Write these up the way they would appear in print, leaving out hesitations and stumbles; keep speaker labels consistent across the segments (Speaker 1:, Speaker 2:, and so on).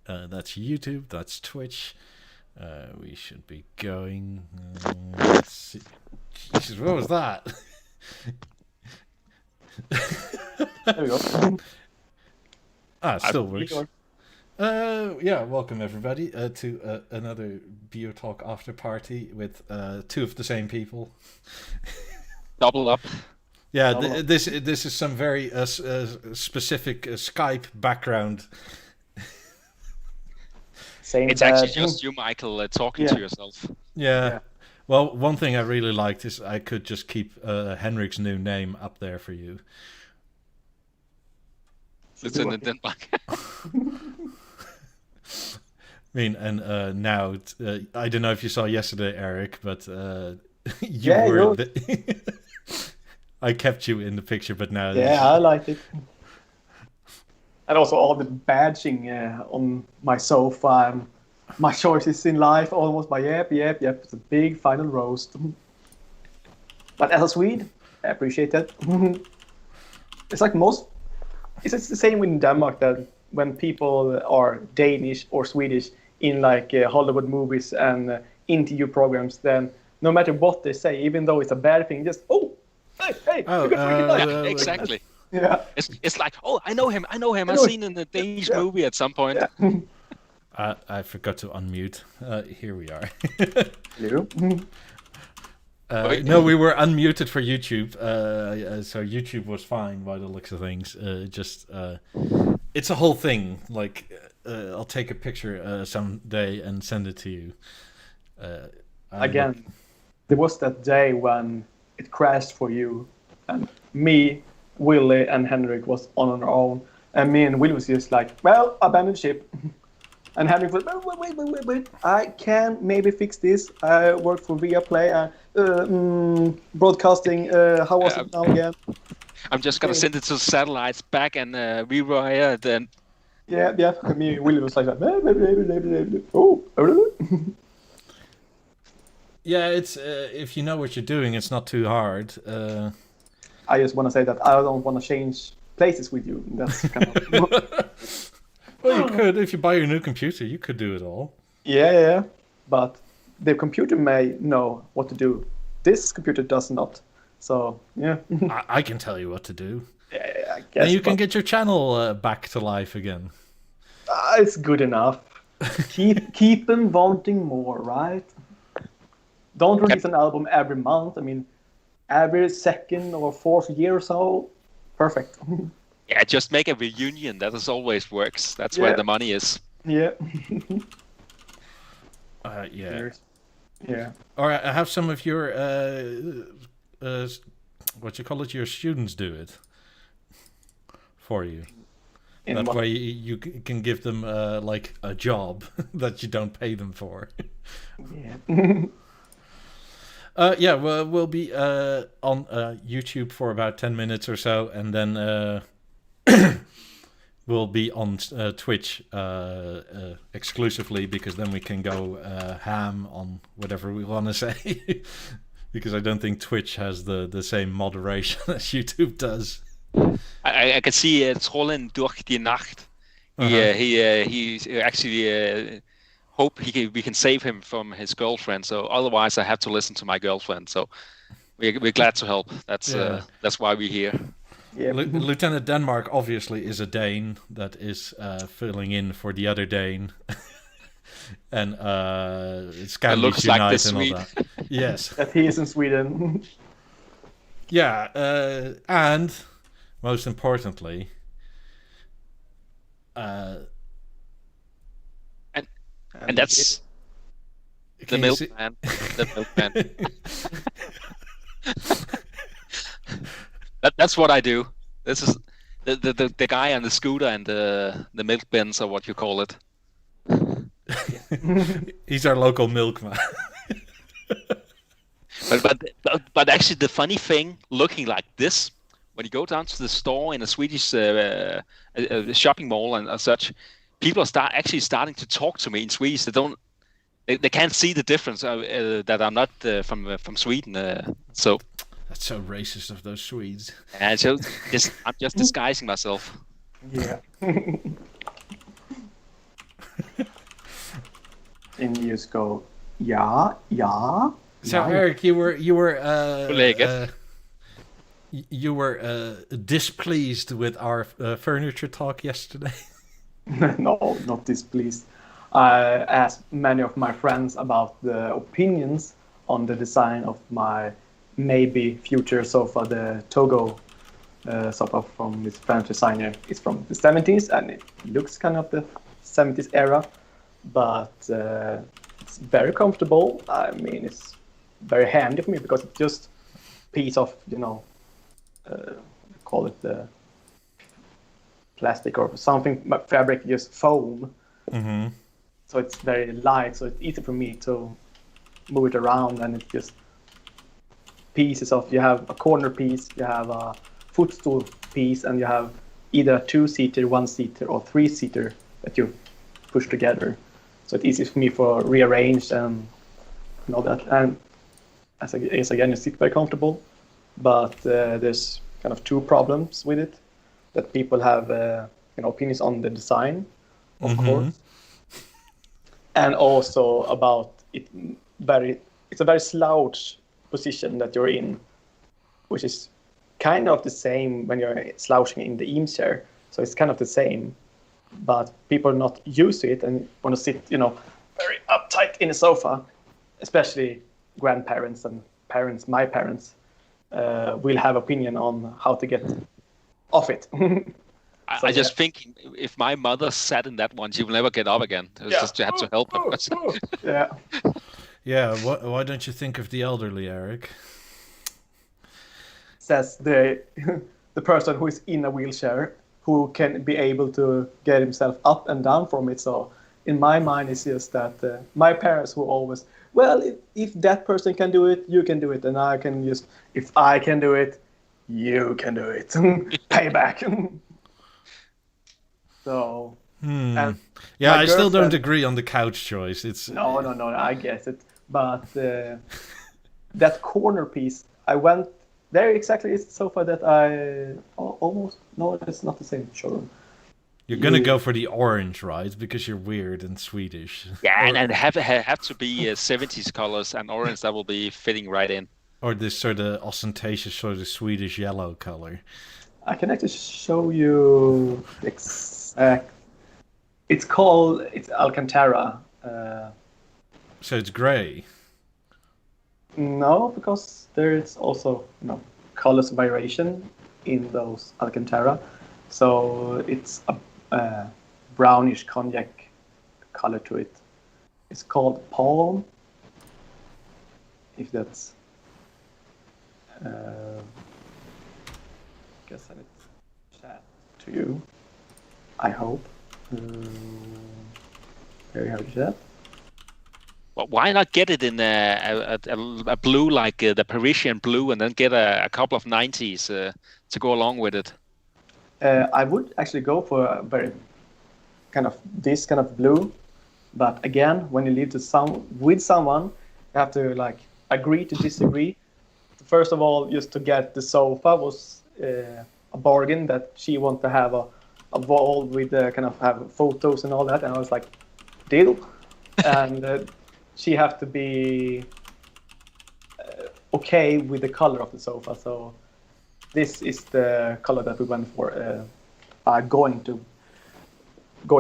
Speaker 1: That's YouTube. That's Twitch. We should be going. Let's see. Jesus, what was that?
Speaker 2: There we go.
Speaker 1: It still works. Yeah, welcome everybody to another BeoTalk after party with two of the same people.
Speaker 3: Double up.
Speaker 1: Yeah, this is some very specific Skype background.
Speaker 2: Same.
Speaker 3: It's actually just you, Michael, talking to yourself.
Speaker 1: Yeah. Well, one thing I really liked is I could just keep Henrik's new name up there for you.
Speaker 3: Lieutenant Denmark.
Speaker 1: I mean, and now I don't know if you saw yesterday, Erik, but you were. I kept you in the picture, but now.
Speaker 2: Yeah, I like it. And also all the badging on my sofa and my choices in life, almost my yep. It's a big final roast. But as a Swede, I appreciate that. It's like it's the same in Denmark that when people are Danish or Swedish in like Hollywood movies and interview programs, then no matter what they say, even though it's a bad thing, just hey,
Speaker 3: exactly.
Speaker 2: Yeah,
Speaker 3: it's like, oh, I know him. I've seen in the Danish movie at some point.
Speaker 1: Yeah. I forgot to unmute. Here we are.
Speaker 2: Hello.
Speaker 1: No, we were unmuted for YouTube, so YouTube was fine by the looks of things. It's a whole thing. Like, I'll take a picture someday and send it to you.
Speaker 2: Again, there was that day when it crashed for you, and me, Willie, and Henrik was on our own, and me and Willie was just like, well, abandon ship. And Henrik was, wait, I can maybe fix this. I work for Beoplay, broadcasting, how was it now again?
Speaker 3: I'm just gonna send it to the satellites back and rewire it then.
Speaker 2: Yeah, and me and Willie was like, oh.
Speaker 1: Yeah, it's if you know what you're doing, it's not too hard.
Speaker 2: I just want to say that I don't want to change places with you. That's kind of...
Speaker 1: Well, you could. If you buy your new computer, you could do it all.
Speaker 2: Yeah. But the computer may know what to do. This computer does not. So, yeah.
Speaker 1: I can tell you what to do.
Speaker 2: Yeah, I guess.
Speaker 1: And you can get your channel back to life again.
Speaker 2: It's good enough. Keep them wanting more, right? Don't release an album every month. I mean, every second or fourth year or so. Perfect.
Speaker 3: Yeah, just make a reunion. That always works. That's where the money is.
Speaker 2: Yeah.
Speaker 1: Yeah. All right, I have some of your what you call it, your students do it for you. That way you can give them like a job that you don't pay them for.
Speaker 2: Yeah.
Speaker 1: We'll be on YouTube for about 10 minutes or so, and then we'll be on Twitch exclusively, because then we can go ham on whatever we want to say. Because I don't think Twitch has the same moderation as YouTube does.
Speaker 3: I can see Trollen durch die Nacht. He actually hope we can save him from his girlfriend. So otherwise, I have to listen to my girlfriend. So we're glad to help. That's why we're here.
Speaker 2: Yeah.
Speaker 1: Lieutenant Denmark obviously is a Dane that is filling in for the other Dane. And Scandis
Speaker 3: like
Speaker 1: Unite
Speaker 3: the
Speaker 1: and all
Speaker 3: Swede.
Speaker 1: that. Yes.
Speaker 2: That he is in Sweden.
Speaker 1: Yeah, and most importantly,
Speaker 3: and that's the Milkman. The Milkman. That's what I do. This is the guy on the scooter and the milk bins, or what you call it.
Speaker 1: He's our local milkman.
Speaker 3: But actually, the funny thing, looking like this, when you go down to the store in a Swedish shopping mall and such, people are starting to talk to me in Swedish. They can't see the difference that I'm not from Sweden. So
Speaker 1: that's so racist of those Swedes.
Speaker 3: And so I'm just disguising myself.
Speaker 2: Yeah. And you just go, yeah.
Speaker 1: So
Speaker 2: yeah.
Speaker 1: Eric, you were displeased with our furniture talk yesterday.
Speaker 2: No, not displeased. I asked many of my friends about the opinions on the design of my maybe future sofa, the Togo sofa from this French designer. It's from the 70s and it looks kind of the 70s era, but it's very comfortable. I mean, it's very handy for me because it's just piece of, call it the plastic or something, fabric, just foam.
Speaker 1: Mm-hmm.
Speaker 2: So it's very light, so it's easy for me to move it around, and it's just pieces of, you have a corner piece, you have a footstool piece, and you have either a 2-seater, 1-seater, or 3-seater that you push together. So it's easy for me for rearrange and all that. And as again, it's very comfortable, but there's kind of two problems with it that people have opinions on the design, of course. And also about it, it's a very slouch position that you're in, which is kind of the same when you're slouching in the Eames chair. So it's kind of the same, but people are not used to it and want to sit, very uptight in a sofa. Especially grandparents and parents, my parents, will have opinion on how to get off it.
Speaker 3: I just think if my mother sat in that one, she will never get up again. It's just you have to help her.
Speaker 2: Yeah.
Speaker 1: Yeah. Why don't you think of the elderly, Eric?
Speaker 2: Says the person who is in a wheelchair, who can be able to get himself up and down from it. So in my mind, it's just that my parents who always, well, if that person can do it, you can do it, and I can just, if I can do it, you can do it. Payback. So,
Speaker 1: yeah, I still don't agree on the couch choice. It's
Speaker 2: no, I guess it, but that corner piece, I went there exactly. It's the sofa that I almost no, it's not the same showroom.
Speaker 1: You're gonna go for the orange, right? Because you're weird and Swedish.
Speaker 3: Yeah, and have to be 70s colors and orange that will be fitting right in.
Speaker 1: Or this sort of ostentatious, sort of Swedish yellow color.
Speaker 2: I can actually show you exact. It's Alcantara.
Speaker 1: So it's grey.
Speaker 2: No, because there is also colors variation in those Alcantara. So it's a brownish cognac color to it. It's called Palm. If that's. Guess I need to chat to you. I hope. Very hard to chat.
Speaker 3: Well, why not get it in a blue like the Parisian blue, and then get a couple of 90s to go along with it?
Speaker 2: I would actually go for a very this kind of blue, but again, when you live with someone, you have to agree to disagree. First of all, just to get the sofa was a bargain that she wanted to have a wall with have photos and all that, and I was like, deal. And she have to be okay with the color of the sofa. So this is the color that we went for, going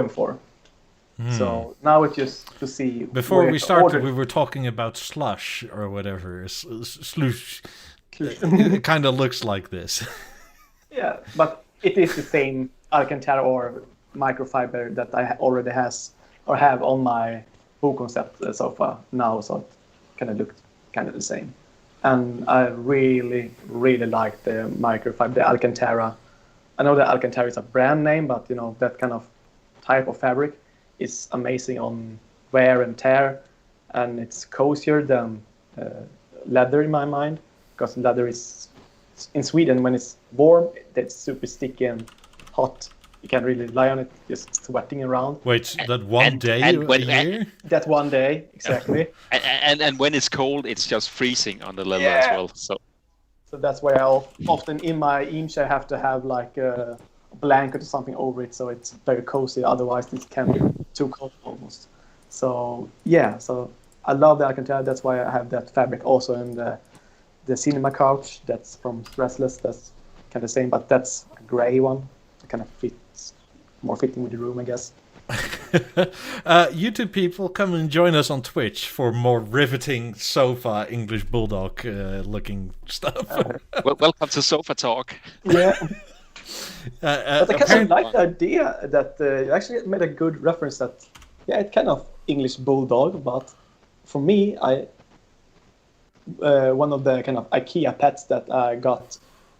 Speaker 2: for. So now it's just to see.
Speaker 1: Before we started, we were talking about slush or whatever. Slush. It kind of looks like this.
Speaker 2: Yeah, but it is the same Alcantara or microfiber that I already have on my Bo concept sofa now, so it kind of looked the same. And I really, really like the microfiber, the Alcantara. I know that Alcantara is a brand name, but that kind of type of fabric is amazing on wear and tear, and it's cozier than leather in my mind, because leather is in Sweden when it's warm, that's super sticky and hot. You can't really lie on it, just sweating around.
Speaker 1: Wait, that one day a year?
Speaker 2: That one day, exactly.
Speaker 3: and when it's cold, it's just freezing on the leather as well. So
Speaker 2: that's why I often in my Eames I have to have a blanket or something over it, so it's very cozy. Otherwise, it can be too cold almost. So yeah, so I love the Alcantara. That's why I have that fabric also in the cinema couch. That's from Restless. That's kind of the same, but that's a gray one. It kind of fits more fitting with the room, I guess.
Speaker 1: YouTube people, come and join us on Twitch for more riveting sofa English bulldog looking stuff.
Speaker 3: Welcome to Sofa Talk.
Speaker 2: Yeah. But I kind of like the
Speaker 1: apparently-
Speaker 2: idea that you actually made a good reference that, yeah, it's kind of English bulldog, but for me, one of the kind of IKEA pets that I got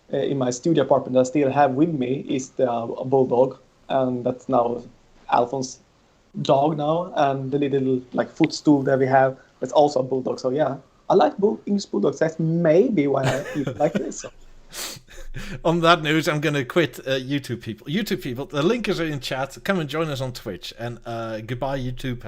Speaker 2: in my studio apartment that I still have with me is the bulldog, and that's now Alphonse's dog now, and the little like footstool that we have, that's also a bulldog. So yeah, I like English bulldogs. That's maybe why I even like this. So.
Speaker 1: On that news, I'm gonna quit YouTube people. YouTube people, the link is in chat. Come and join us on Twitch. And goodbye, YouTube. Hello.